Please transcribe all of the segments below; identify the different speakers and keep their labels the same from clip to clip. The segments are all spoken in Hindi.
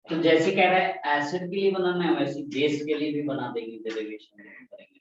Speaker 1: तो जैसे कह रहा है एसिड के लिए बनाना है वैसे बेस के लिए भी बना देंगे, डेरिवेशन करेंगे।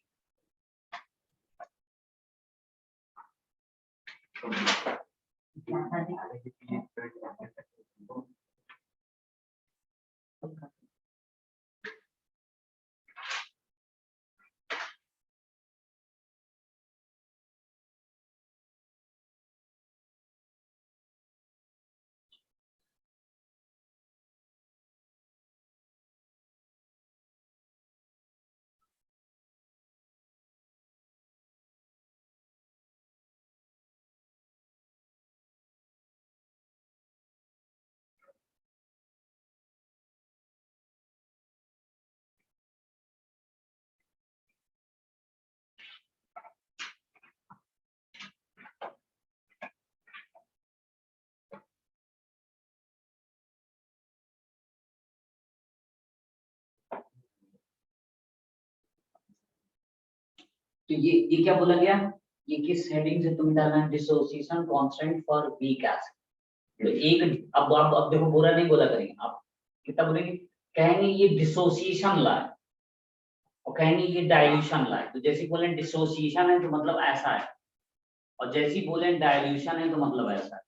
Speaker 1: तो ये क्या बोला गया, ये किस हेडिंग से तुम डालना है, dissociation constant for weak acid. तो एक अब देखो बुरा नहीं बोला करेंगे, आप कितना बोलेंगे, कहेंगे ये डिसोसिएशन ला है और कहेंगे ये डाइल्यूशन ला है। तो जैसे बोले डिसोसिएशन है तो मतलब ऐसा है, और जैसे बोले डाइल्यूशन है तो मतलब ऐसा है।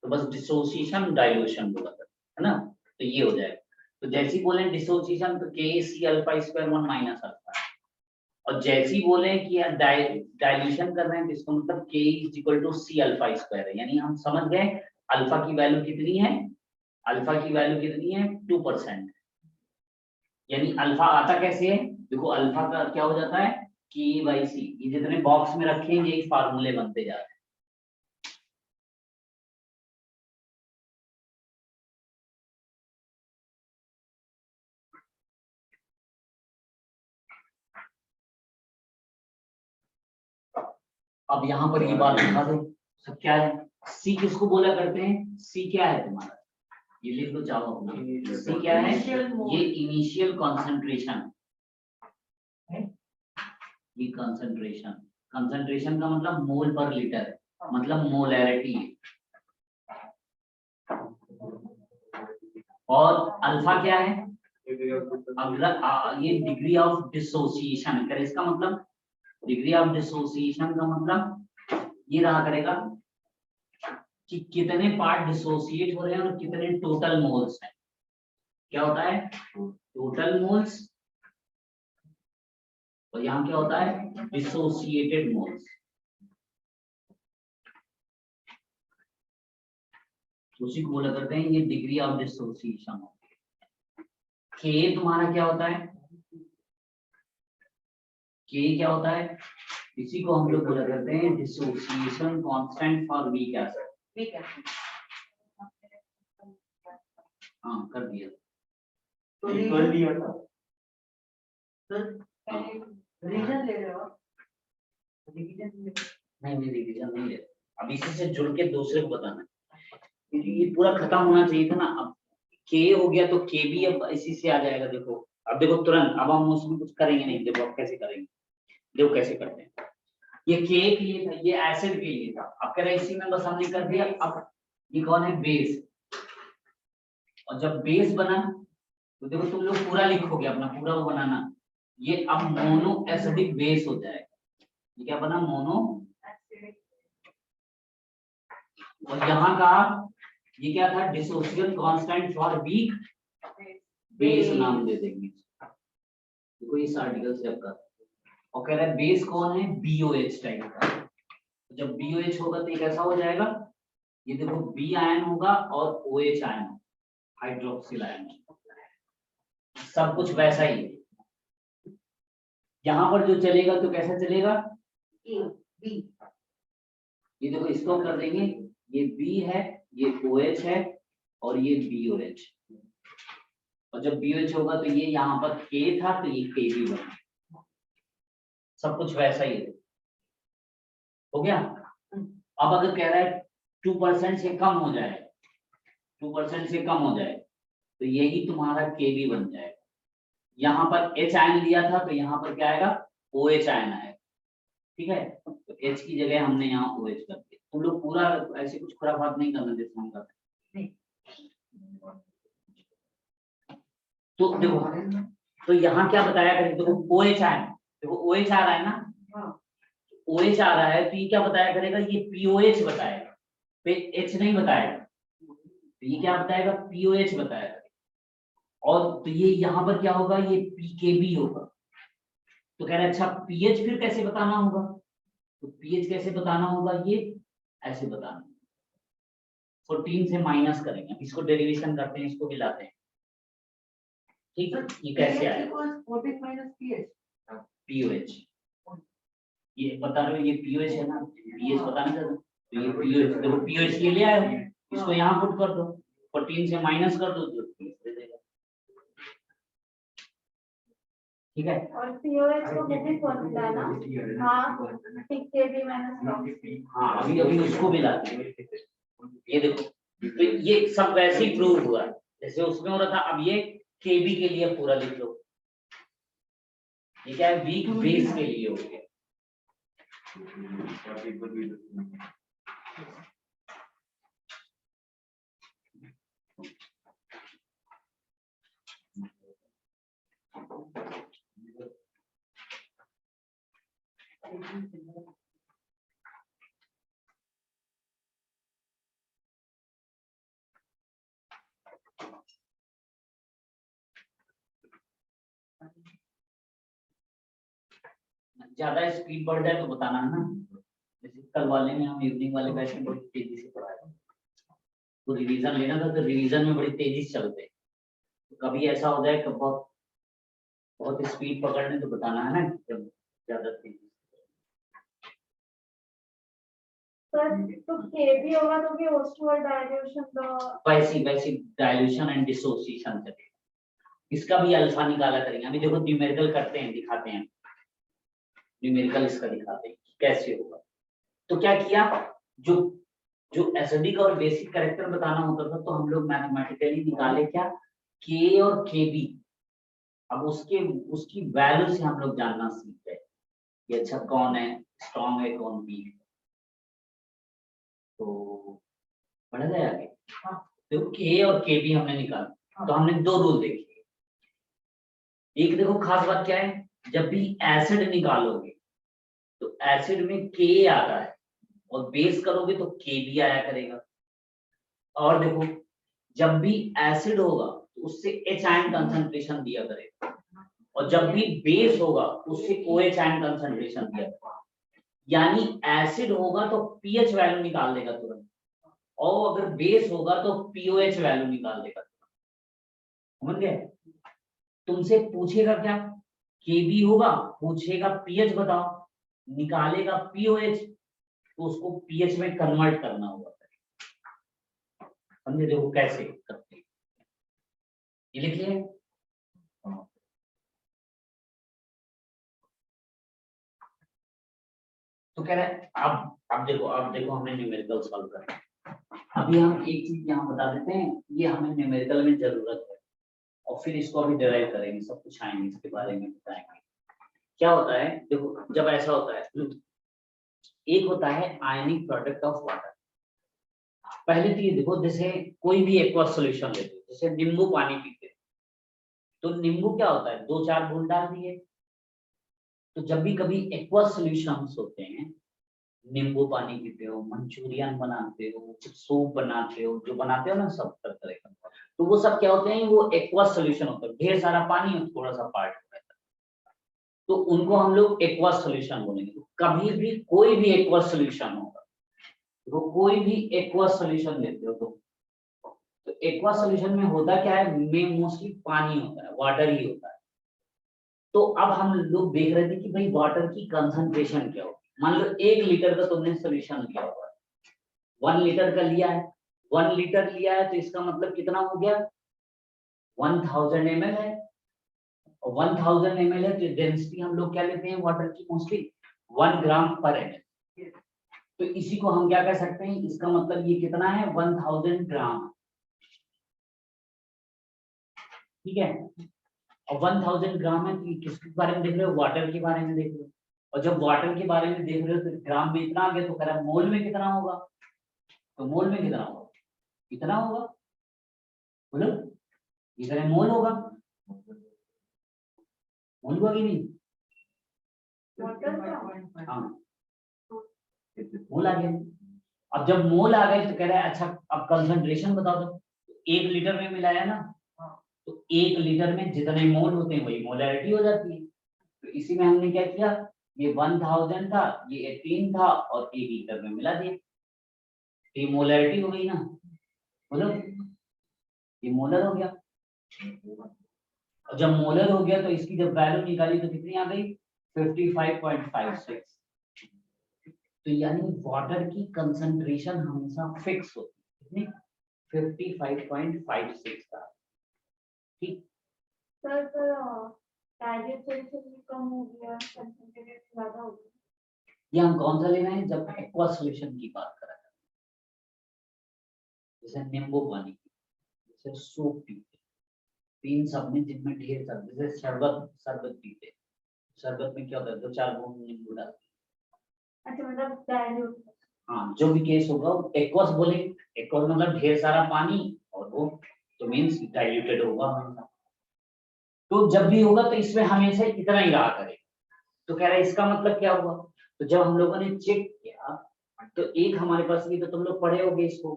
Speaker 1: तो बस डिसोसिएशन डाइल्यूशन बोला है ना, तो ये हो जाएगा। तो जैसे बोले डिसोसिएशन तो KCl2 1 माइनस अल्फा, और जैसी बोले कि यार डाइल्यूशन कर रहे हैं तो इसका मतलब K=C∝² है, यानी हम समझ गए अल्फा की वैल्यू कितनी है, अल्फा की वैल्यू कितनी है 2%। यानी अल्फा आता कैसे है, देखो अल्फा का क्या हो जाता है K/C, ये जितने बॉक्स में रखे हैं यही फार्मूले बनते जाते हैं। अब यहाँ पर ये बात दिखा दो सब क्या है, सी किसको बोला करते हैं, सी क्या है तुम्हारा, ये लिख दो चाहो, सी क्या है, ये इनिशियल कॉन्सेंट्रेशन, ये कंसंट्रेशन, कंसंट्रेशन का मतलब मोल पर लीटर है, मतलब मोलैरिटी है। और अल्फा क्या है, अगर ये डिग्री ऑफ डिसोसिएशन है, इसका मतलब डिग्री ऑफ डिसोसिएशन का मतलब ये रहा करेगा कि कितने पार्ट डिसोसिएट हो रहे हैं और कितने टोटल मोल्स हैं। क्या होता है टोटल मोल्स, और यहाँ क्या होता है डिसोसिएटेड मोल्स। उसी को बोला करते हैं ये डिग्री ऑफ डिसोसिएशन। के तुम्हारा क्या होता है, के क्या होता है, इसी को हम लोग बोला करते हैं dissociation constant for weak acid. हाँ कर दिया,
Speaker 2: तो कर दिया था रीजन ले रहे हो,
Speaker 1: नहीं रिवीजन नहीं ले, अब इसी से जुड़ के दूसरे को बताना है, ये पूरा खत्म होना चाहिए था ना। अब के हो गया तो के भी अब इसी से आ जाएगा। देखो अब देखो तुरंत, अब हम उसमें कुछ करेंगे नहीं, देखो अब कैसे करेंगे, देखो कैसे करते हैं। ये के के लिए था, ये एसिड के लिए था, अब कह रहे इसी में बस हमने कर दिया। अब ये कौन है बेस, और जब बेस बना तो देखो तुम लोग पूरा लिखोगे अपना पूरा वो बनाना, ये अब मोनो एसिडिक बेस हो जाएगा। ये क्या बना मोनो, और यहाँ का ये क्या था dissociation constant for weak base नाम दे देंगे। देखो इस आर्टिकल से आपका, और कह रहा है बेस कौन है BOH टाइप का। जब BOH होगा तो ये कैसा हो जाएगा, ये देखो B आयन होगा और OH आयन, हाइड्रोक्सिल आयन, सब कुछ वैसा ही है। यहाँ पर जो चलेगा तो कैसा चलेगा
Speaker 2: बी,
Speaker 1: ये देखो इसको कर देंगे, ये B है, ये OH है और ये BOH, और जब BOH होगा तो ये यहाँ पर K था तो ये K भी बना, सब कुछ वैसा ही है। हो गया। अब अगर कह रहा है 2% से कम हो जाए, 2% से कम हो जाए तो यही तुम्हारा KB बन जाएगा। यहाँ पर H आयन लिया था तो यहाँ पर क्या आएगा OH आयन आएगा, ठीक है, तो H की जगह हमने यहाँ OH कर दिया। तुम लोग पूरा ऐसे कुछ खुराफात नहीं करना जैसे हम करते हैं। तो देखो, तो यहाँ क्या बताया करें, देखो OH आया, देखो OH आ रहा है ना, OH आ रहा है तो ये क्या बताया करेगा, ये POH बताएगा, H नहीं बताएगा, तो ये क्या बताएगा, POH बताएगा। और तो ये यहाँ पर क्या होगा, ये PKB होगा। तो कह रहे हैं अच्छा पीएच फिर कैसे बताना होगा, तो पीएच कैसे बताना होगा, ये ऐसे बताना, 14 से माइनस करेंगे, इसको डेरिवेशन करते हैं, इसको मिलाते हैं, ठीक है। ये कैसे आएगा,
Speaker 2: 14 minus pH.
Speaker 1: पीओएच, ये बता रहे हो, ये पीओएच है ना, पीएच पता नहीं चला, तो ये पीओएच, देखो पीओएच के लिए आया, इसको यहाँ पुट कर दो, 14 से माइनस कर दो तो पीएच दे देगा, ठीक है।
Speaker 3: और पीओएच को कितनी फॉर्मूला है ना, हाँ पीकेबी माइनस
Speaker 1: हाँ अभी अभी उसको भी लाते हैं, ये देखो, तो ये सब वैसे ही प्रूव हुआ है जैसे उसमें हो रहा था। अब ये केबी के लिए पूरा लिख लो, ये क्या है, वीक बेस के लिए हो गया। ज्यादा स्पीड बढ़ जाए तो बताना है ना, जैसे कल वाले में हम इवनिंग वाले बैच में बड़ी तेजी से पढ़ाए, तो रिवीजन लेना था, तो रिवीजन में बड़ी तेजी से चलते, तो कभी ऐसा हो जाए कि बहुत बहुत स्पीड पकड़ने तो बताना है ना, जब ज्यादा तेजी।
Speaker 3: तो केबी होगा तो कि ओस्टोअल डाइल्यूशन का
Speaker 1: वैसी वैसी डाइल्यूशन एंड डिसोसिएशन चलेगा, इसका भी अल्फा निकाला करेंगे। अभी देखो न्यूमेरिकल करते हैं, दिखाते हैं, न्यूमेरिकल इसका दिखाते हैं कैसे होगा। तो क्या किया, जो जो एसिडिक और बेसिक कैरेक्टर बताना होता था तो हम लोग मैथमेटिकली निकाले क्या, के और केबी। अब उसके उसकी वैल्यू से हम लोग जानना सीख गए कि अच्छा कौन है स्ट्रॉन्ग है कौन वीक है। तो बढ़ गया आगे, देखो के और केबी हमने निकाला, तो हमने दो रूल देखे। एक देखो खास बात क्या है, जब भी एसिड निकालोगे तो एसिड में के आता है और बेस करोगे तो के भी आया करेगा। और देखो जब भी एसिड होगा तो उससे एच आयन कंसंट्रेशन दिया करेगा, और जब भी बेस होगा उससे OH आयन कंसंट्रेशन दिया करेगा। यानी एसिड होगा तो पीएच वैल्यू निकाल देगा तुरंत, और अगर बेस होगा तो पीओएच वैल्यू निकाल देगा। समझ गए, तुमसे पूछेगा क्या, केबी होगा, पूछेगा पीएच बताओ, निकालेगा पीओएच, तो उसको पीएच में कन्वर्ट करना होगा। समझे, देखो कैसे करते हैं, ये लिखिए। तो कह रहे हैं अब देखो हमने न्यूमेरिकल सॉल्व करना है। अभी हम एक चीज यहाँ बता देते हैं, ये हमें न्यूमेरिकल में जरूरत है, और फिर इसको अभी डिराइव करेंगे, सब कुछ आएंगे इसके बारे में बताएंगे। क्या होता है, देखो जब ऐसा होता है, एक होता है आयनिक प्रोडक्ट ऑफ वाटर। पहले तो ये देखो, जैसे कोई भी एक्वस सॉल्यूशन लेते हो, जैसे नींबू पानी पीते हो, तो नींबू क्या होता है, 2-4 बूंद डाल दिए। तो जब भी कभी एक्वस सॉल्यूशंस होते हैं, नींबू पानी पीते हो, मंचूरियन बनाते हो, सूप बनाते हो, जो बनाते हो ना सब तरह का, तो वो सब क्या होते हैं, वो एक्वस सॉल्यूशन होता है, ढेर सारा पानी और थोड़ा सा पार्ट होता है, तो उनको हम लोग एक्वस सॉल्यूशन बोलेंगे। तो कभी भी कोई भी एक्वस सॉल्यूशन होगा, तो कोई भी एक्वस सॉल्यूशन लेते हो तो एक्वा सॉल्यूशन में होता क्या है, में मोस्टली पानी होता है, वाटर ही होता है। तो अब हम लोग देख रहे थे कि भाई वाटर की कंसंट्रेशन क्या होगी। मान लो 1 लीटर का तुमने सॉल्यूशन लिया हुआ है, 1 लीटर का लिया है, 1 लीटर लिया है, तो इसका मतलब कितना हो गया, 1000 ml है, और 1000 ml है तो डेंसिटी हम लोग क्या लेते हैं वाटर की, मोस्टली 1 ग्राम पर ml। तो इसी को हम क्या कह सकते हैं, इसका मतलब ये कितना है, 1000 ग्राम, ठीक है। और 1000 ग्राम है, तो किसके बारे में देख रहे हो, वाटर के बारे में देख रहे हो। और जब वाटर के बारे में देख रहे हो तो ग्राम में इतना आ गया, तो कह रहा है मोल में कितना होगा, तो मोल में कितना होगा, कितना होगा बोलो, ये कह रहे हैं मोल होगा, मोल होगा कि नहीं,
Speaker 3: वाटर का
Speaker 1: हाँ मोल आ गया। अब जब मोल आ गए तो कह रहा है अच्छा अब कंसंट्रेशन बता दो, 1 लीटर में मिलाया ना, तो 1 लीटर में जितने मोल होते हैं वही मोलैरिटी हो जाती है। तो इसी में हमने क्या किया, ये 1000 था, ये 18 था और 1 लीटर में मिला दिया, तो ये मोलैरिटी हो गई ना, बोलो ये मोलर हो गया। और जब मोलर हो गया तो इसकी जब वैल्यू निकाली तो कितनी आ गई, 55.56। तो यानी वाटर की कंसंट्रेशन हमेशा फिक्स होती है, कितनी 55.56 था, ठीक।
Speaker 3: सर डाइजेशन कम हो गया, कंसंट्रेट ज्यादा हो गया।
Speaker 1: ये हम कौन सा ले रहे हैं, जब एक्वा सॉल्यूशन की बात कर रहे हैं, जैसे नींबू पानी, जैसे सूप पीते, तीन सब में जिनमें ढेर सारा, जैसे शरबत पीते, शरबत में क्या होता है 2-4 बूंद नींबू डालते,
Speaker 3: अच्छा मतलब डाइल्यूट।
Speaker 1: हाँ जो भी केस होगा एक्वस बोले, एक्वस मतलब ढेर सारा पानी, और वो तो मीन्स डाइल्यूटेड होगा हमेशा। तो जब भी होगा तो इसमें हमेशा इतना ही रहा करे, तो कह रहा है इसका मतलब क्या हुआ, तो जब हम लोगों ने चेक किया तो एक हमारे पास भी, तो तुम लोग पढ़े होगे इसको,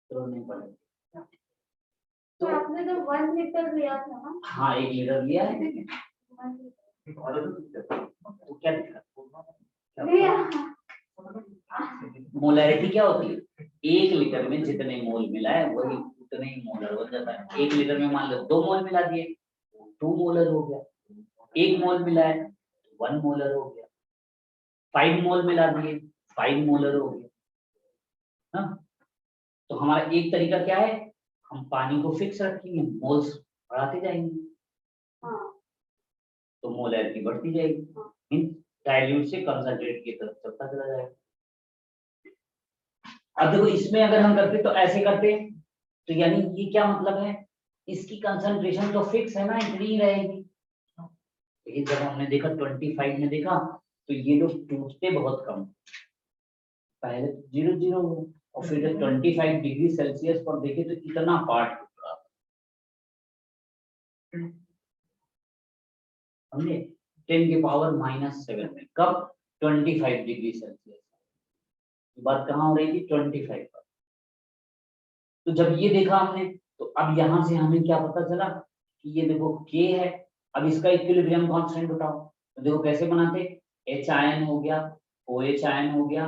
Speaker 1: तो नहीं पढ़े
Speaker 3: तो आपने तो 1 लीटर लिया था ना।
Speaker 1: हाँ 1 लीटर लिया है,
Speaker 3: 1 लीटर
Speaker 1: तो क्या दिक्कत,
Speaker 3: लिया।
Speaker 1: मोलैरिटी क्या होती है, 1 लीटर में जितने मोल मिला है वही उतने ही मोलर हो जाता है। 1 लीटर में मान लो 2 मोल मिला दिए, 2 मोलर हो गया, 1 मोल मिला है 1 मोलर हो गया, 5 मोल मिला दिए 5 मोलर हो गया, हाँ। तो हमारा एक तरीका क्या है, हम पानी को फिक्स रखेंगे, मोल्स बढ़ाते जाएंगे,
Speaker 3: हाँ
Speaker 1: तो मोलैरिटी बढ़ती जाएगी, डाइल्यूट से कंसंट्रेट की तरफ चलता चला जाएगा। अब देखो इसमें अगर हम करते तो ऐसे करते, तो यानी ये क्या मतलब है, इसकी कंसंट्रेशन तो फिक्स है ना, इतनी ही रहेगी। लेकिन जब हमने देखा 25 में देखा तो ये लोग टूटते बहुत कम, पहले तो 0 0 और फिर जब 25 डिग्री सेल्सियस पर देखे तो इतना पार्ट टूट रहा, हमने 10 के पावर -7 में, कब 25 डिग्री सेल्सियस, बात कहाँ हो रही थी 25 पर। तो जब ये देखा हमने तो अब यहाँ से हमें क्या पता चला कि ये देखो K है, अब इसका इक्विलिब्रियम कांस्टेंट उठाओ, तो देखो कैसे बनाते, H आयन हो गया, OH आयन हो गया,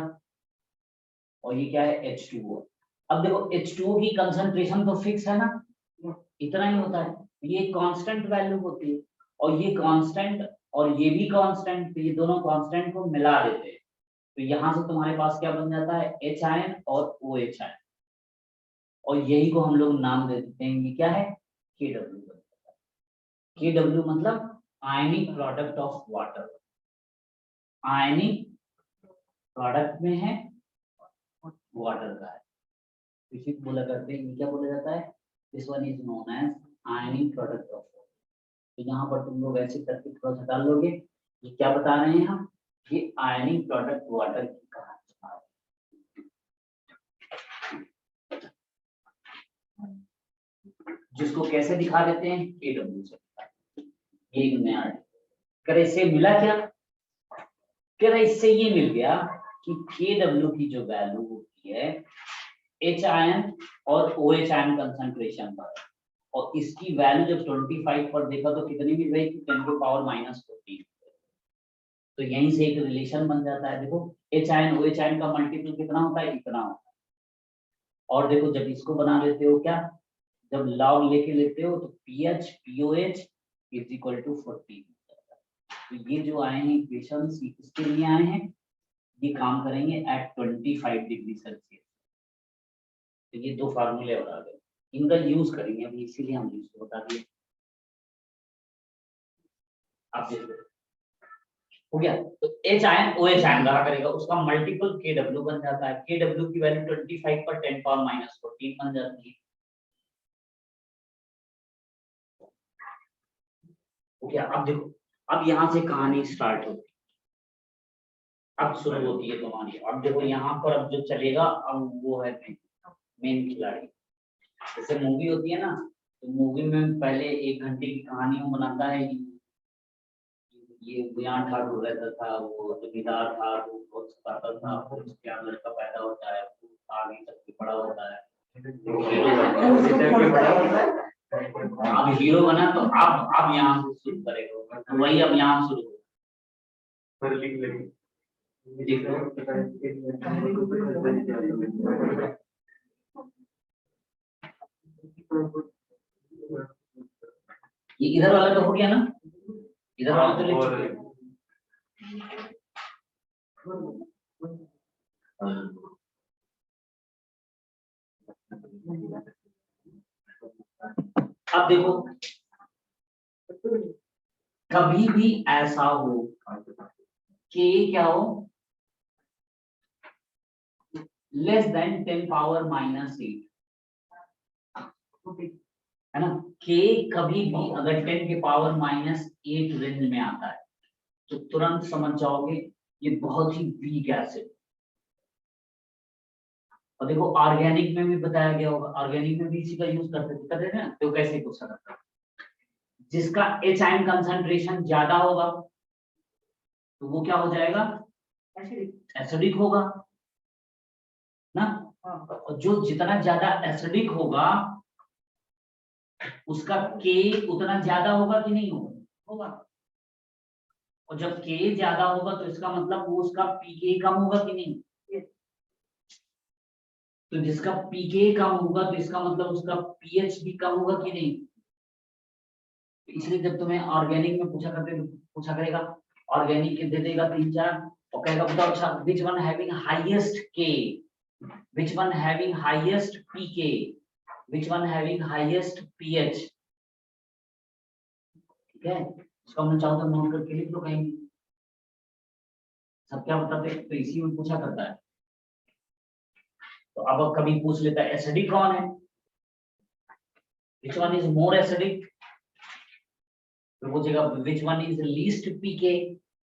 Speaker 1: और ये क्या है H2O। अब देखो H2O की कंसंट्रेशन तो फिक्स है ना, इतना ही होता है, ये कांस्टेंट वैल्यू होती है, और ये कांस्टेंट और ये भी कांस्टेंट, तो ये दोनों कांस्टेंट को मिला देते हैं, तो यहाँ से तुम्हारे पास क्या बन जाता है H आयन और OH आयन, और यही को हम लोग नाम दे देते हैं, ये क्या है KW। KW मतलब आयनिक product of water, ionic product में है वाटर का है, इसी को बोला करते हैं, ये क्या बोला जाता है, this one is known as ionic product of water. तो यहाँ पर तुम लोग ऐसे करके थोड़ा सा डाल लोगे, ये क्या बता रहे हैं हम, ये आयनिक प्रोडक्ट वाटर की कहानी है। जिसको कैसे दिखा देते हैं KW से, ये एक नया कर, इससे मिला क्या, कर इससे ये मिल गया कि KW की जो वैल्यू होती है H आयन और OH आयन कंसंट्रेशन पर, और इसकी वैल्यू जब 25 पर देखा तो कितनी मिल रही थी 10 के पावर -14। तो यहीं से एक रिलेशन बन जाता है, देखो H आयन OH आयन का मल्टीपल कितना होता है, इतना होता है। और देखो जब इसको बना लेते हो क्या, जब लॉग लेके लेते हो तो PH POH is equal to 14। तो ये जो आए हैं इक्वेशंस किसके लिए आए हैं, ये काम करेंगे एट 25 डिग्री सेल्सियस। तो ये दो फार्मूले और आ गए, इनका यूज करेंगे अभी, इसीलिए हम यूज बता दिए। आप देखो हो गया, तो H आयन OH आयन रहा करेगा, उसका मल्टीपल KW बन जाता है, KW की वैल्यू 25 पर 10 पावर -14 बन जाती है। हो गया, अब देखो अब यहाँ से कहानी स्टार्ट होती है, अब शुरू होती है कहानी। अब देखो यहाँ पर अब जो चलेगा अब वो है मेन खिलाड़ी। जैसे मूवी होती है ना, तो मूवी में पहले 1 घंटे की कहानी वो बनाता है कि ये बुयान ठाकुर रहता था, वो जमींदार था, वो बहुत सताता था, फिर उसके यहाँ लड़का पैदा होता है, वो आगे तक के बड़ा होता है, अब हीरो बना। तो अब यहाँ से शुरू करेगा, तो वही अब यहाँ शुरू ये इधर वाला तो हो गया ना, इधर वाला तो लिख चुके हैं। अब देखो कभी भी ऐसा हो कि क्या हो लेस देन 10 पावर -8, है ना। के कभी भी अगर 10 के पावर -8 रेंज में आता है तो तुरंत समझ जाओगे ये बहुत ही वीक एसिड। और देखो ऑर्गेनिक में भी बताया गया होगा, ऑर्गेनिक में भी इसी का यूज करते थे ना। तो कैसे पूछ सकता है, जिसका एच आयन कंसंट्रेशन ज्यादा होगा तो वो क्या हो जाएगा, एसिडिक होगा ना। और जो जितना ज्यादा एसिडिक होगा उसका के उतना ज्यादा होगा कि नहीं होगा। और जब के ज्यादा होगा तो इसका मतलब वो उसका पीके कम होगा कि नहीं। तो जिसका पीके कम होगा तो इसका मतलब उसका पीएच भी कम होगा कि नहीं। इसलिए जब तुम्हें ऑर्गेनिक में पूछा करेगा, ऑर्गेनिक के दे देगा 3-4 और कहेगा बताओ अच्छा विच one having highest K, which one having highest pK, which one having highest pH. ठीक है, इसको हमने चाहो तो नोट करके लिख लो कहीं। सब क्या बताते तो इसी में पूछा करता है। तो अब कभी पूछ लेता है एसिडिक कौन है, which one is more acidic, तो पूछेगा विच वन इज लीस्ट पीके।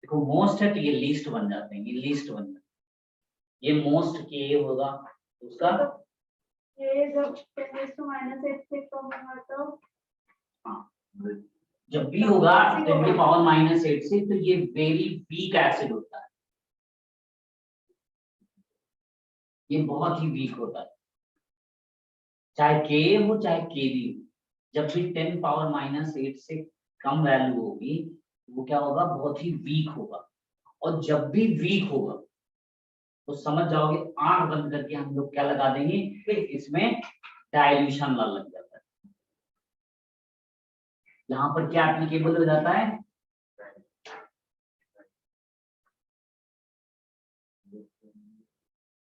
Speaker 1: देखो मोस्ट है तो ये लीस्ट बन जाते हैं, ये लीस्ट बन जाते हैं। ये मोस्ट के होगा तो उसका
Speaker 3: ये जब 10⁻8 से कम होगा तो
Speaker 1: हाँ, जब भी होगा 10 के पावर -8 से तो ये वेरी वीक एसिड होता है, ये बहुत ही वीक होता है। चाहे के हो चाहे के भी हो, जब भी 10 पावर -8 से कम वैल्यू होगी वो क्या होगा, बहुत ही वीक होगा। और जब भी वीक होगा तो समझ जाओगे, आंख बंद करके हम लोग क्या लगा देंगे, इसमें डाइल्यूशन लग जाता है। यहाँ पर क्या एप्लीकेबल हो जाता है,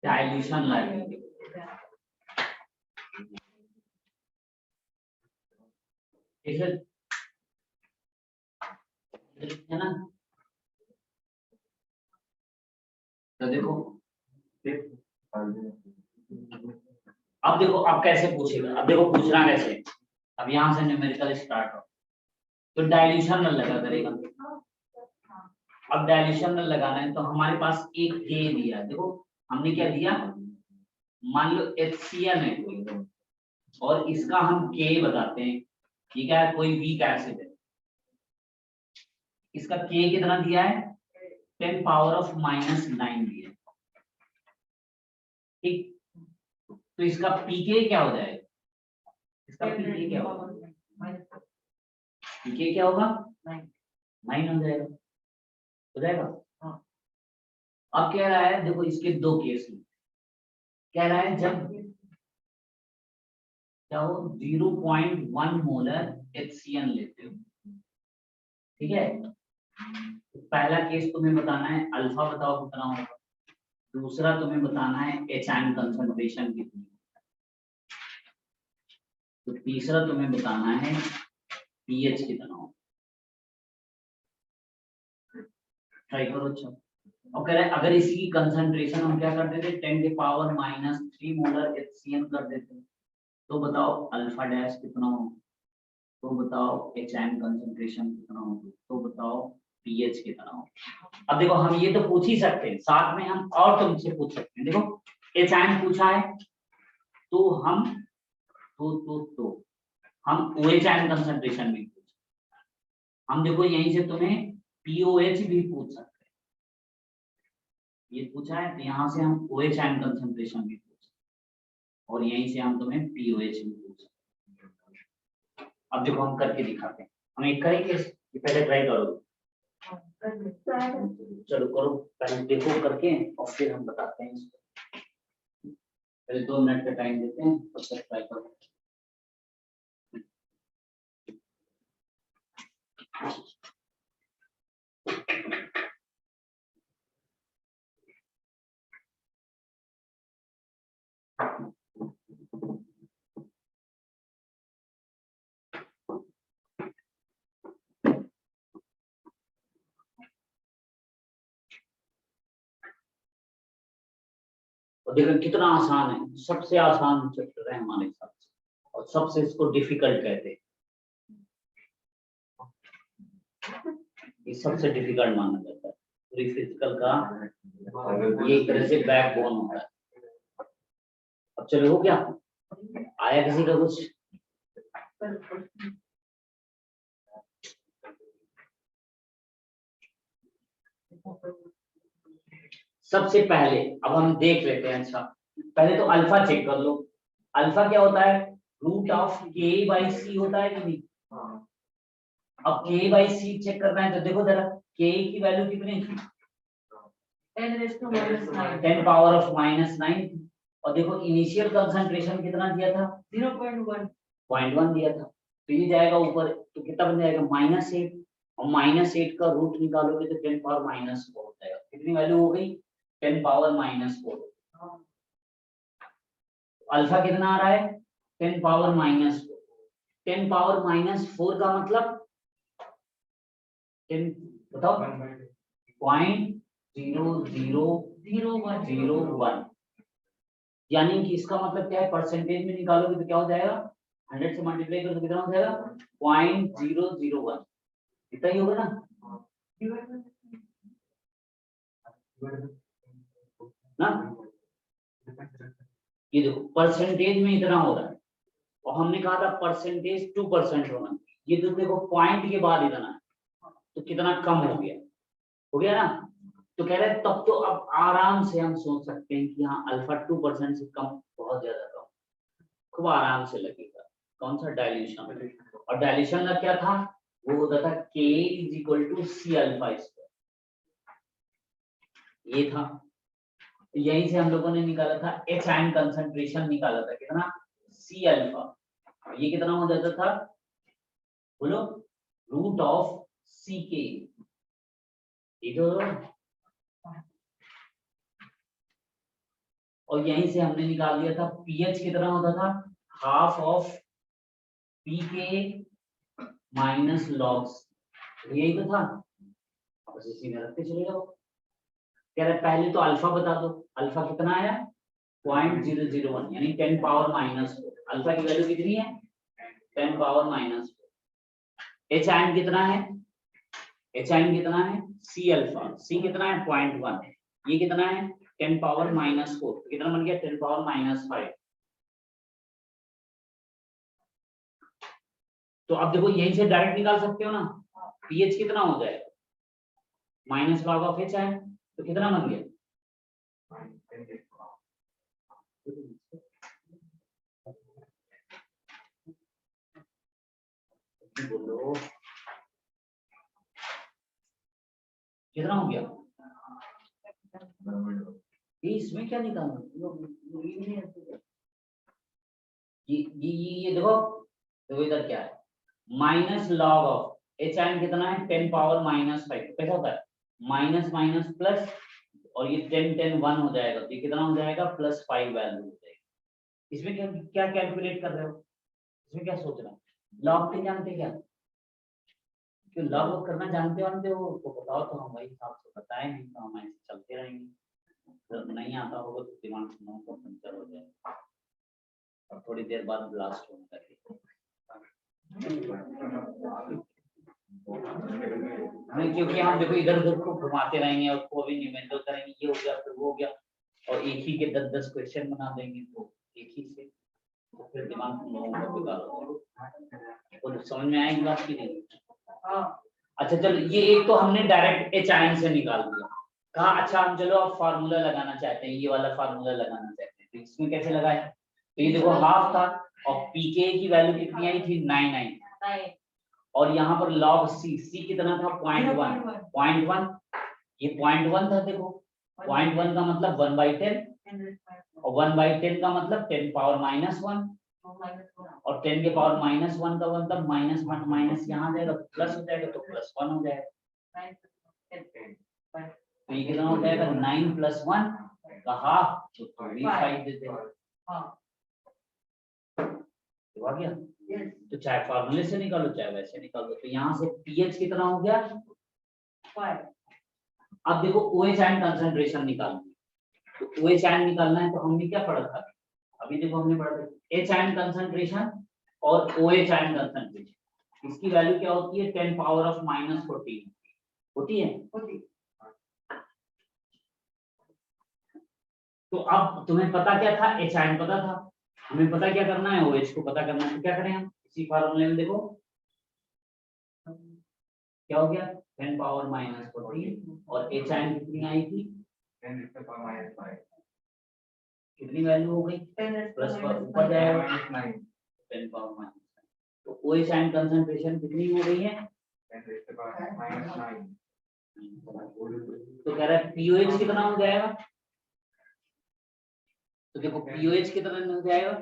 Speaker 1: डाइल्यूशन लग है ना। तो देखो अब देखो अब कैसे पूछेगा, अब देखो पूछना कैसे। अब यहाँ से न्यूमेरिकल स्टार्ट हो तो डाइल्यूशन लगा करेगा। अब डाइल्यूशन लगाना है तो हमारे पास एक के दिया है। देखो हमने क्या दिया, मान लो HCl है कोई और इसका हम के बताते हैं, ठीक है, कोई वीक एसिड है, इसका के कितना दिया है 10 पावर ऑफ -9 दिया है। ठीक, तो इसका पीके क्या हो जाएगा, इसका पीके क्या होगा, पीके क्या होगा 9 हो जाएगा, हो जाएगा। अब कह रहा है देखो इसके दो केस में कह रहा है, जब क्या हो 0.1 मोलर HCl लेते हो, ठीक है। तो पहला केस तुम्हें बताना है अल्फा बताओ कितना होगा, दूसरा तुम्हें बताना है एच आयन कंसंट्रेशन कितनी, तो तीसरा तुम्हें बताना है पीएच कितना होगा। ट्राई करो अच्छा। और कह रहे हैं अगर इसी की कंसंट्रेशन हम क्या कर देते 10 के पावर -3 मोलर HCl कर देते तो बताओ अल्फा डैश कितना होगा। तो बताओ HN कंसंट्रेशन कितना होगा, तो बताओ pH कितना होगा। अब देखो हम ये तो पूछ ही सकते हैं, साथ में हम और तुमसे पूछ सकते हैं। देखो HN पूछा है तो हम हम OH कंसंट्रेशन भी पूछ, हम देखो यहीं से तुम्हें POH भी पूछ सकते हैं, ये पूछा है तो यहाँ से हम OH कंसंट्रेशन भी पूछ सकते हैं और यहीं से हम तुम्हें POH भी पूछ सकते हैं। अब देखो हम करके दिखाते हैं, हम एक करेंगे, ये पहले ट्राई करो, चलो करो पहले देखो करके और फिर हम बताते हैं इसको। पहले 2 मिनट का टाइम देते हैं तब तक ट्राई करो। और देखो कितना आसान है, सबसे आसान चैप्टर है हमारे हिसाब से और सबसे इसको डिफिकल्ट कहते हैं, ये सबसे डिफिकल्ट माना जाता है पूरी फिजिकल का, ये एक तरह से बैकबोन होता है। अब चलो हो गया, आया किसी का कुछ? सबसे पहले अब हम देख लेते हैं, अच्छा पहले तो अल्फा चेक कर लो, अल्फा क्या होता है, रूट ऑफ K/C होता है कि नहीं। अब K/C चेक करना है तो देखो जरा K की वैल्यू कितनी थी, 10 पावर ऑफ -9, और देखो इनिशियल कंसंट्रेशन कितना दिया था, 0.1 दिया था, तो ये जाएगा ऊपर तो कितना बन जाएगा -8, और -8 का रूट निकालोगे तो 10 पावर -4 हो जाएगा, कितनी वैल्यू हो गई 10 पावर -4। अल्फा कितना आ रहा है 10 पावर -4, 10 पावर -4 का मतलब 10 बताओ 0.0001, यानी कि इसका मतलब क्या है, परसेंटेज में निकालोगे तो क्या हो जाएगा, 100 से मल्टीप्लाई करो तो कितना हो जाएगा 0.001, इतना ही होगा ना ना। ये देखो परसेंटेज में इतना हो रहा है और हमने कहा था परसेंटेज 2% होना, ये तो देखो पॉइंट के बाद इतना है तो कितना कम हो गया ना, तो कह रहे हैं तब तो अब आराम से हम सोच सकते हैं कि हाँ अल्फा 2% से कम, बहुत ज्यादा कम, खूब आराम से लगेगा। कौन सा डाइल्यूशन, और डाइल्यूशन का क्या था, वो होता था K = C अल्फा स्क्वायर, ये था, यहीं से हम लोगों ने निकाला था H आयन कंसंट्रेशन निकाला था कितना C अल्फा, ये कितना हो जाता था बोलो रूट ऑफ CK, ये तो, और यहीं से हमने निकाल दिया था pH कितना होता था half of PK minus logs, यही तो था, बस इसी में रखते चले जाओ। कह रहे पहले तो अल्फा बता दो, अल्फा कितना आया 0.001 यानी 10 पावर -4, अल्फा की वैल्यू कितनी है 10 पावर -4, H आयन कितना है, H आयन कितना है C अल्फा, C कितना है 0.1, ये कितना है 10 पावर -4, कितना बन गया 10 पावर -5। तो अब देखो यहीं से डायरेक्ट निकाल सकते हो ना, pH कितना हो जाएगा minus log of H ion, तो कितना बन गया बोलो कितना हो गया, इसमें क्या निकालना, ये देखो इधर क्या है minus log of H ion कितना है 10 पावर -5, कैसा होता है माइनस माइनस प्लस, और ये 10 10 1 हो जाएगा, तो ये कितना हो जाएगा +5 वैल्यू हो जाएगी। इसमें क्या क्या कैलकुलेट कर रहे हो, इसमें क्या सोच रहे हो, लॉग नहीं जानते क्या, क्यों लॉग करना जानते हो तो बताओ, तो हम वही हिसाब से बताएं, नहीं तो हम ऐसे चलते रहेंगे, जब नहीं आता होगा तो दिमाग पंचर हो जाएगा और थोड़ी देर बाद ब्लास्ट होने लगेगा। हमें, क्योंकि हम देखो इधर उधर को घुमाते रहेंगे और को भी न्यूमेरिकल करेंगे, ये हो गया फिर वो हो गया, और एक ही के 10-10 क्वेश्चन बना देंगे, तो एक ही से तो फिर दिमाग तुम लोगों का बेकार होगा। तो समझ में आएगी बात की नहीं? अच्छा चलो, ये एक तो हमने डायरेक्ट एच से निकाल दिया। कहा अच्छा हम चलो अब फार्मूला लगाना चाहते हैं, ये वाला फार्मूला लगाना चाहते हैं, तो इसमें कैसे लगाए? तो ये देखो हाफ था और पीके की वैल्यू कितनी आई थी 9 आई, और यहाँ पर log c कितना था 0.1, ये 0.1 था। देखो 0.1 का मतलब 1/10 और 1/10 का मतलब 10 पावर -1 और 10 के पावर -1 का मतलब -1 माइनस यहाँ जाएगा प्लस हो जाएगा, तो +1 हो जाएगा। तो ये कितना हो जाएगा 9 + 1 का हाफ, तो 5 देते हैं। तो आ गया। तो चाहे फार्मूले से निकालो चाहे वैसे निकालो। तो यहाँ से pH कितना हो गया 5। अब देखो OH आयन कंसंट्रेशन निकालना है। तो OH आयन निकालना है तो हमने क्या पढ़ा था अभी? देखो हमने पढ़ा था H आयन कंसंट्रेशन और OH आयन कंसंट्रेशन, इसकी वैल्यू क्या होती है 10 पावर ऑफ -14 होती है। तो अब तुम्हें पता क्या था? H आयन पता था, हमें पता क्या करना है, OH को पता करना है। तो क्या करें हम? इसी फार्मूले में देखो क्या हो गया 10 पावर -14 और H आयन कितनी आई थी 10⁻⁵ कितनी वैल्यू हो गई प्लस ऊपर जाएगा 10 पावर -9। तो OH आयन कंसंट्रेशन कितनी हो गई है 10⁻⁹ तो कह रहा है POH कितना हो जाएगा? तो देखो POH कितना हो जाएगा,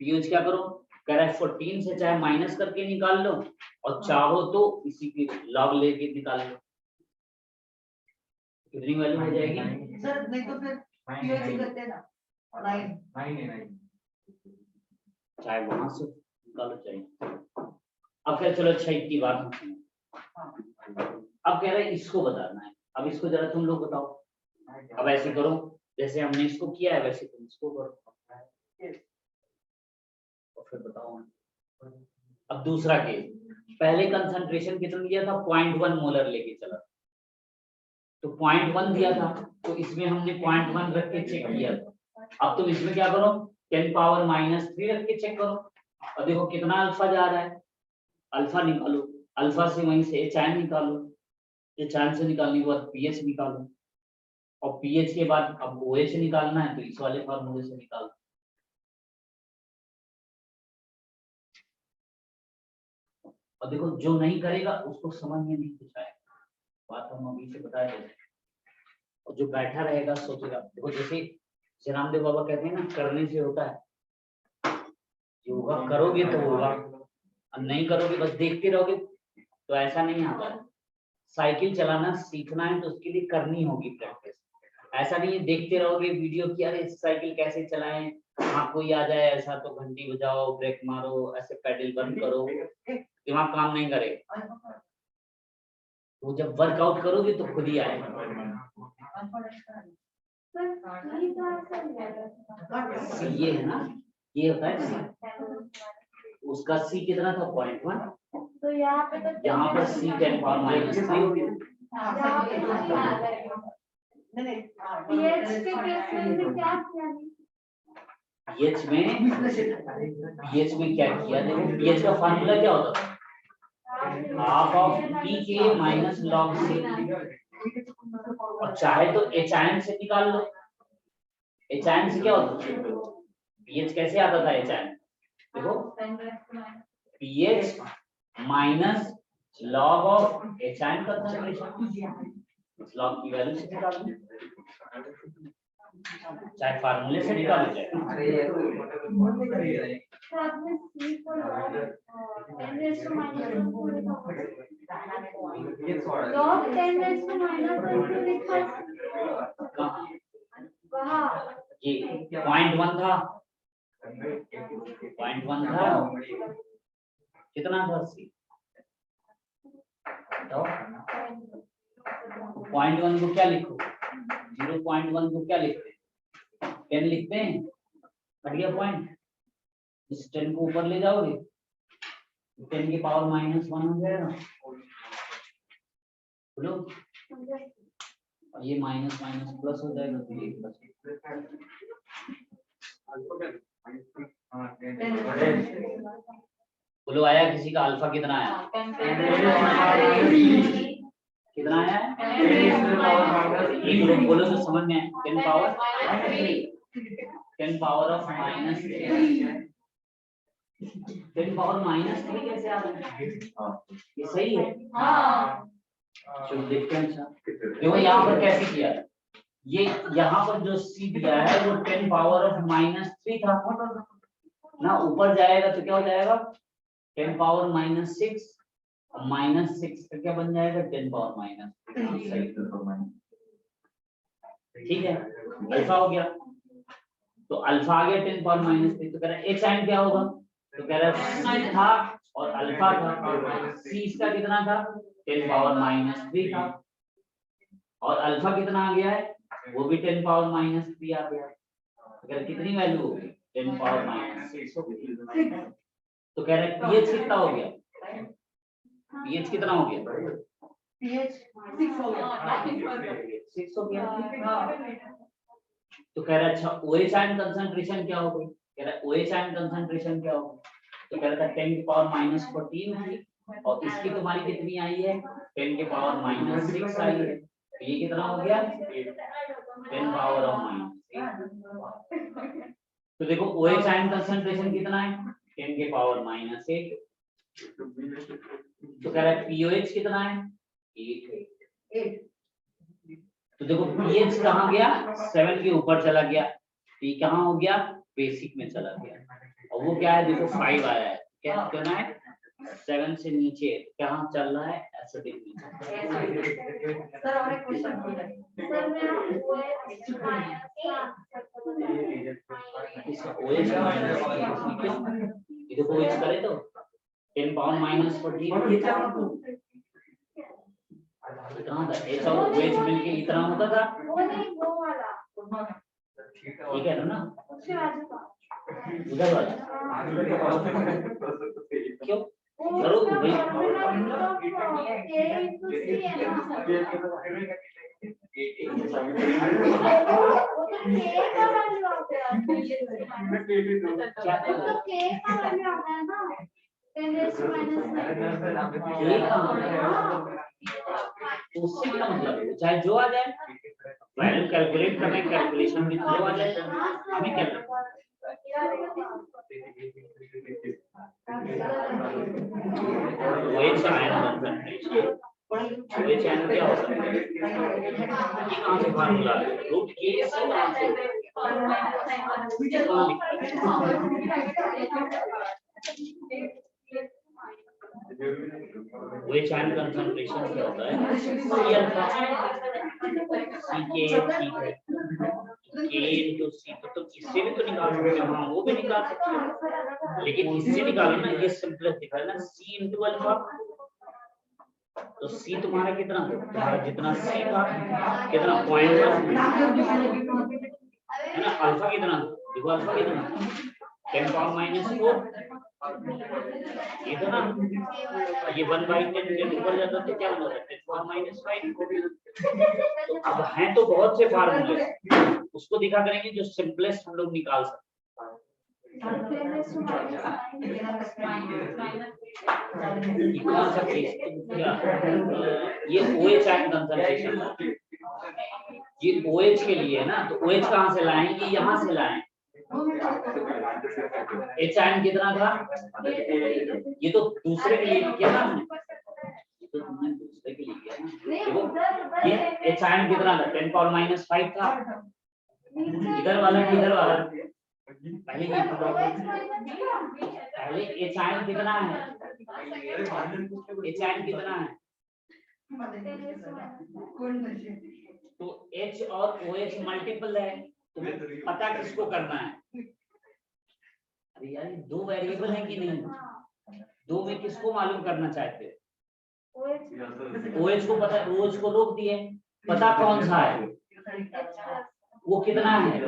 Speaker 1: POH क्या करो, कह रहा है 14 से चाहे माइनस करके निकाल लो और चाहो तो इसी की लॉग लेके निकाल लो, कितनी वैल्यू हो जाएगी
Speaker 2: सर? नहीं तो फिर pH करते ना 9
Speaker 1: चाहे वहां से निकालो चाहिए। अब क्या, चलो अच्छा की बात हम सुनो। अब कह रहे हैं इसको बताना है, अब इसको जरा तुम लोग बताओ। अब ऐसे करो जैसे हमने इसको किया है वैसे तुम इसको करो और फिर बताओ। अब दूसरा केस, पहले कंसंट्रेशन कितना दिया था 0.1 मोलर लेके चला, तो 0.1 दिया था तो इसमें हमने 0.1 रख के चेक किया था। अब तुम इसमें क्या करो 10 पावर -3 रख के चेक करो और देखो कितना अल्फा जा रहा है, अल्फा निकालो, अल्फा से वहीं से H आयन निकालो, H आयन से निकालने के बाद pH निकालो और pH के बाद अब OH निकालना है तो इस वाले फार्मूले से निकालो। और देखो जो नहीं करेगा उसको समझ में नहीं कुछ आएगा, बात हम अभी से बता रहे हैं। और जो बैठा रहेगा सोचेगा, देखो जैसे रामदेव बाबा कहते हैं ना करने से होता है, योगा करोगे तो होगा और नहीं करोगे बस देखते रहोगे तो ऐसा नहीं आता है। साइकिल चलाना सीखना है तो उसके लिए करनी होगी प्रैक्टिस, ऐसा नहीं है देखते रहोगे वीडियो की अरे साइकिल कैसे चलाएं, हाँ कोई आ जाए ऐसा तो घंटी बजाओ ब्रेक मारो ऐसे पेडल बंद करो, दिमाग काम नहीं करेगा। तो जब वर्कआउट करोगे तो खुद ही आएगा। ये है ना, ये होता है C, उसका C कितना था 0.1,
Speaker 3: तो यहाँ पे तो
Speaker 1: यहाँ पर C 10 पावर -3 हो गया।
Speaker 3: pH के केस में क्या किया?
Speaker 1: pH में क्या किया, देखो pH का फार्मूला क्या होता था half of pK - log C, और चाहे तो H आयन से निकाल लो। H आयन से क्या होता था, pH कैसे आता था H आयन, देखो pH - log of H ion concentration, इस log की वैल्यू से निकाल लो, चाहे फार्मूले से निकालो चाहे ये 0.1 था, 0.1 था, कितना था C बताओ। 0.1 को क्या लिखो, 0.1 को क्या लिखते हैं 10 लिखते हैं, हट गया पॉइंट, इस 10 को ऊपर ले जाओगे 10 की पावर -1 हो जाएगा बोलो, और ये माइनस माइनस प्लस हो जाएगा तो ये प्लस। बोलो आया किसी का अल्फा कितना आया? कितना आया है? एक लोग बोलो तो समझ में आए। 10 पावर ऑफ -3 कैसे आ रहा है? ये सही है। चलो देखते हैं। अच्छा देखो यहाँ पर कैसे किया, ये यहाँ पर जो सी दिया है वो 10 पावर ऑफ -3 था ना, ऊपर जाएगा तो क्या हो जाएगा 10 पावर -6 और -6 का क्या बन जाएगा 10 पावर माइनस। ठीक है, अल्फा हो गया, तो अल्फा आ गया 10 पावर -3। तो कह रहा है एच एंड क्या होगा, तो कह रहा है सी था और अल्फा था। सी इसका कितना था 10 पावर -3 था, और अल्फा कितना आ गया है वो भी 10 पावर -3 आ गया। तो कह रहा कितनी वैल्यू होगी 10 पावर -6 होगी। तो कह रहा है पीएच कितना हो गया, पीएच कितना हो गया,
Speaker 2: pH 6 हो गया।
Speaker 1: 6 हो गया। तो कह रहा है अच्छा OH आयन कंसंट्रेशन क्या होगी, कह रहा है OH आयन कंसंट्रेशन क्या होगी, तो कह रहा था 10 की पावर -14 होगी, और इसकी तुम्हारी कितनी आई है 10 की पावर -6 आई है। तो ये कितना हो गया 10 पावर ऑफ -6। तो देखो OH आयन कंसंट्रेशन कितना है 10 के पावर -8। तो कह रहा है POH कितना है 8। तो देखो pH कहाँ गया 7 के ऊपर चला गया, तो ये कहाँ हो गया बेसिक में चला गया, और वो क्या है देखो 5 आया है, क्या करना है 7 से नीचे कहाँ चल रहा है एसिडिक में।
Speaker 2: सर और एक क्वेश्चन
Speaker 1: OH ये देखो OH करे तो 10 पावर -14 कहाँ था, H और OH मिलके इतना होता था, ठीक है ना उधर वाला क्यों करो भाई। उससे क्या मतलब है चाहे जो आ जाए, वैल्यू कैलकुलेट करने कैलकुलेशन में जो आ जाए हमें क्या OH ion concentration, OH ion क्या होता है ये कहाँ से फार्मूला रूट के से कहाँ से OH आयन कंसंट्रेशन क्या होता है सी अल्फा सी के ठीक है K into C, तो इससे भी तो निकाल सकते हो, हाँ वो भी निकाल सकते हो, लेकिन इससे निकालो ना ये सिंपलेस्ट दिखा ना C into अल्फा, तो C तुम्हारा कितना है तुम्हारा जितना C था कितना 0.1 है ना, अल्फा कितना देखो अल्फा कितना 10 पावर -4 ये था ना, ये 1/10 के ऊपर जाता तो क्या होता है 10 पावर -5। तो अब हैं तो बहुत से फार्मूले उसको दिखा करेंगे जो सिंपलेस्ट हम लोग निकाल सकते कौन सा केस ये OH आयन कंसंट्रेशन ये OH के लिए है ना, तो OH कहाँ से लाएंगे यहाँ से लाएं। H आयन कितना था ये तो दूसरे के लिए किया ना हमने, तो तुमने दूसरे के लिए किया ना, देखो ये H आयन कितना था 10 पावर -5 था, इधर वाला किधर वाला पहले H आयन कितना है H आयन कितना है, तो H और OH मल्टीपल है, तो पता किसको करना है, अरे यार ये दो वेरिएबल है कि नहीं, दो में किसको मालूम करना चाहते हो OH को पता, OH को रोक दिए, पता कौन सा है वो कितना है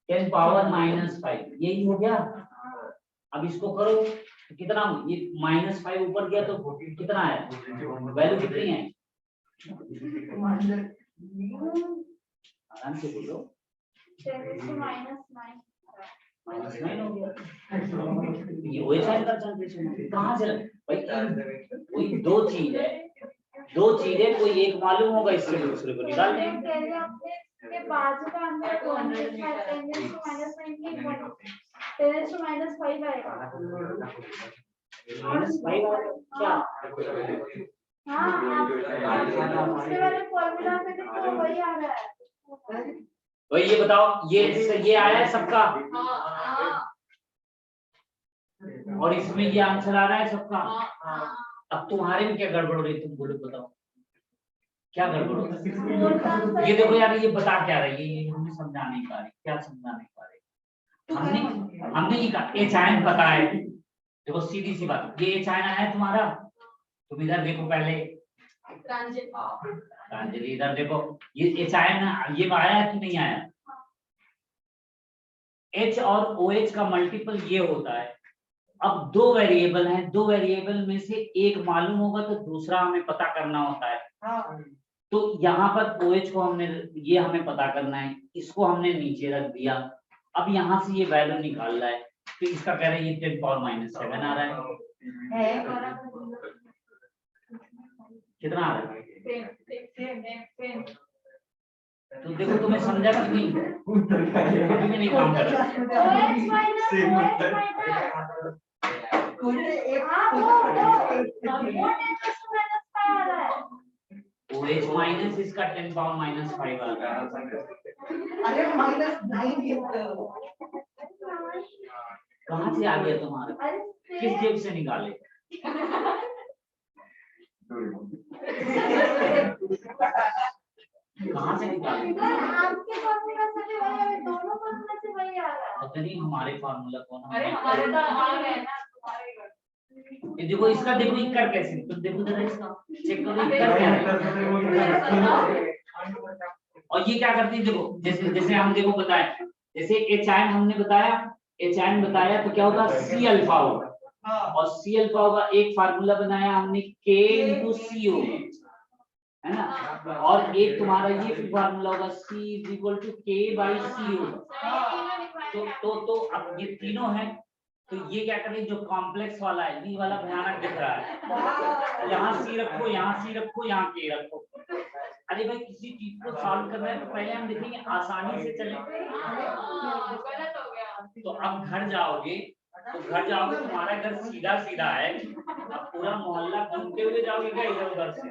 Speaker 1: 10 पावर -5 यही हो गया। अब इसको करो तो कितना, ये -5 ऊपर गया तो कितना है, वैल्यू कितनी है, आराम से बोलो,
Speaker 3: -9
Speaker 1: -9 हो गया। ये वही साइन कंसंट्रेशन कहाँ से भाई, कोई दो चीज है, कोई एक मालूम होगा, इससे दूसरे को निकाल लेंगे।
Speaker 3: के बाजू का अंदर 205 10 to -5 आएगा।
Speaker 1: -5 क्या,
Speaker 3: हाँ दूसरे वाले फॉर्मूला में भी तो वही आ रहा है।
Speaker 1: भाई ये बताओ, ये आया है सबका, और इसमें ये आंसर आ रहा है सबका। अब तुम्हारे में क्या गड़बड़ हो रही है, तुम बोलो, बताओ क्या गड़बड़ हो रही है। ये देखो यार, ये बता क्या रही है, ये हमें समझा नहीं पा रही, क्या समझा नहीं पा रही। हमने ये कहा एच आयन पता है, देखो सीधी सी बात, ये एच आयन आया है तुम्हारा, तुम इधर देखो पहले, प्रांजलि इधर देखो, ये एच आयन ये आया है कि नहीं आया। H और OH का मल्टीपल ये होता है। अब दो वेरिएबल हैं, दो वेरिएबल में से एक मालूम होगा तो दूसरा हमें पता करना होता है। तो यहाँ पर OH को हमने, ये हमें पता करना है, इसको हमने नीचे रख दिया। अब यहाँ से ये वैल्यू निकाल रहा है, तो इसका कह रहे हैं ये 10 पावर -7 आ रहा है। कितना आ रहा है, तो देखो तुम्हें समझा कि नहीं, तुम्हें नहीं काम कर रहा। OH माइनस इसका 10 पावर -5 आ रहा है।
Speaker 2: अरे -9
Speaker 1: कहाँ से आ गया तुम्हारा, किस जेब से निकाले, कहाँ से निकाले,
Speaker 3: आपके फॉर्मूला से भी वही है, दोनों फॉर्मूला से वही आ रहा है।
Speaker 1: पता नहीं हमारे फार्मूला कौन है।
Speaker 3: अरे हमारे तो अलग है ना तुम्हारे।
Speaker 1: ये देखो इसका, देखो ये कर कैसे, तुम देखो जरा इसका, चेक करो ये कर क्या है। और ये क्या करती है, देखो जैसे जैसे हम देखो बताए, जैसे एच आयन हमने बताया, एच आयन बताया तो क्या होगा, सी अल्फा होगा, और सी अल्फा होगा, एक फार्मूला बनाया हमने K × C होगा, है ना, और एक तुम्हारा ये फार्मूला होगा C = K/C होगा। तो अब ये तीनों है, तो ये क्या करें, जो कॉम्प्लेक्स वाला है, ये वाला भयानक दिख रहा है, यहाँ C रखो, यहाँ C रखो, यहाँ K रखो। अरे भाई किसी चीज को सॉल्व करना है तो पहले हम देखेंगे आसानी से चले। तो अब घर जाओगे, तुम्हारा घर सीधा सीधा है, अब पूरा मोहल्ला घूमते हुए जाओगे क्या इधर उधर से,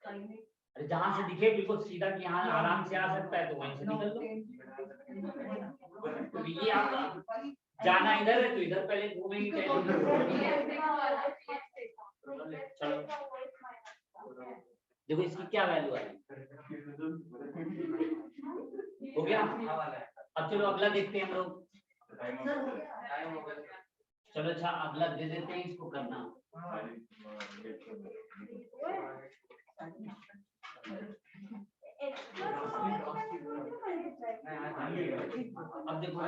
Speaker 1: अरे जहाँ से दिखे बिल्कुल सीधा कि यहाँ आराम से आ सकता है तो वहीं से निकल लो। तो ये आपका जाना इधर है तो इधर पहले घूमेंगे, चलो देखो इसकी क्या वैल्यू आई, हो गया। अब चलो अगला देखते हैं हम लोग, चलो अच्छा अगला दे देते हैं, इसको करना। अब देखो अब